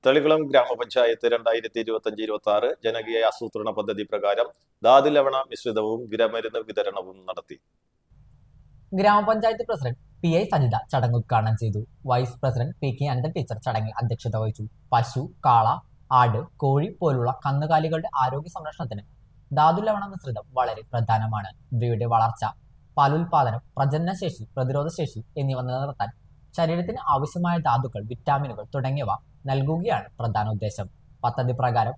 തളികുളം ഗ്രാമപഞ്ചായത്ത് 2025-26 ജനകീയ ആസൂത്രണ പദ്ധതി പ്രകാരം ധാതു ലവണ മിശ്രിതവും വിരമരുന്ന് വിതരണവും നടത്തി. ഗ്രാമപഞ്ചായത്ത് പ്രസിഡന്റ് PI സജിത ചടങ്ങ് ഉദ്ഘാടനം ചെയ്തു. Vice president PK Ananthan teacher ചടങ്ങിൽ അധ്യക്ഷത വഹിച്ചു. പശു, കാള, ആട്, കോഴി പോലുള്ള കന്നുകാലികളുടെ ആരോഗ്യ സംരക്ഷണത്തിന് ധാതു ലവണ മിശ്രിതം വളരെ പ്രധാനമാണ്. ഇവയുടെ വളർച്ച, പാലുൽപാദനം, പ്രജനനശേഷി, പ്രതിരോധശേഷി എന്നിവ നിലനിർത്താൻ ശരീരത്തിന് ആവശ്യമായ ധാതുക്കൾ, വിറ്റാമിനുകൾ തുടങ്ങിയവ നൽകുകയാണ് പ്രധാന ഉദ്ദേശം. പദ്ധതി പ്രകാരം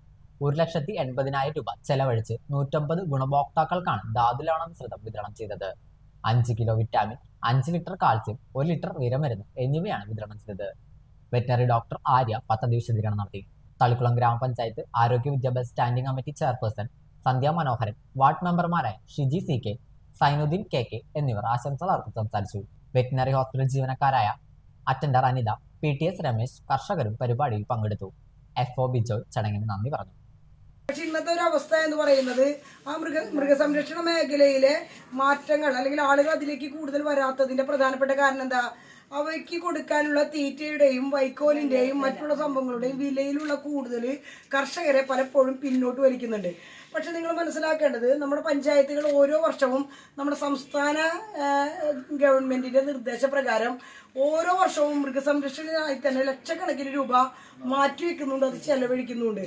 1,80,000 രൂപ ചെലവഴിച്ച് 150 ഗുണഭോക്താക്കൾക്കാണ് ധാതു ലവണ മിശ്രിതം വിതരണം ചെയ്തത്. 5 kilo vitamin, 5 litre calcium, 1 litre വിരമരുന്ന് എന്നിവയാണ് വിതരണം ചെയ്തത്. വെറ്ററിനറി ഡോക്ടർ ആര്യ പദ്ധതി വിശദീകരണം നടത്തി. തളിക്കുളം ഗ്രാമപഞ്ചായത്ത് ആരോഗ്യ വിദ്യാഭ്യാസ standing committee chairperson Sandhya Manoharan, ward മെമ്പർമാരായ ഷിജി CK, സൈനുദ്ദീൻ KK എന്നിവർ ആശംസകൾ അർപ്പിച്ച് സംസാരിച്ചു. വെറ്റിനറി ഹോസ്പിറ്റൽ ജീവനക്കാരായ അറ്റൻഡർ അനിത, PTS രമേശ്, കർഷകരും പരിപാടിയിൽ പങ്കെടുത്തു. FO ബിജോയ് ചടങ്ങിന് നന്ദി പറഞ്ഞു. പക്ഷെ ഇന്നത്തെ ഒരു അവസ്ഥ എന്ന് പറയുന്നത് ആ മൃഗസംരക്ഷണ മേഖലയിലെ മാറ്റങ്ങൾ അല്ലെങ്കിൽ ആളുകൾ അതിലേക്ക് കൂടുതൽ വരാത്തതിന്റെ പ്രധാനപ്പെട്ട കാരണം എന്താ? അവയ്ക്ക് കൊടുക്കാനുള്ള തീറ്റയുടെയും വൈക്കോലിന്റെയും മറ്റുള്ള സംഭവങ്ങളുടെയും വിലയിലുള്ള കൂടുതൽ കർഷകരെ പലപ്പോഴും പിന്നോട്ട് വലിക്കുന്നുണ്ട്. പക്ഷെ നിങ്ങൾ മനസ്സിലാക്കേണ്ടത്, നമ്മുടെ പഞ്ചായത്തുകൾ ഓരോ വർഷവും നമ്മുടെ സംസ്ഥാന ഗവൺമെന്റിന്റെ നിർദ്ദേശപ്രകാരം ഓരോ വർഷവും മൃഗസംരക്ഷണത്തിനായി തന്നെ ലക്ഷക്കണക്കിന് രൂപ മാറ്റിവെക്കുന്നുണ്ട്, അത് ചെലവഴിക്കുന്നുണ്ട്.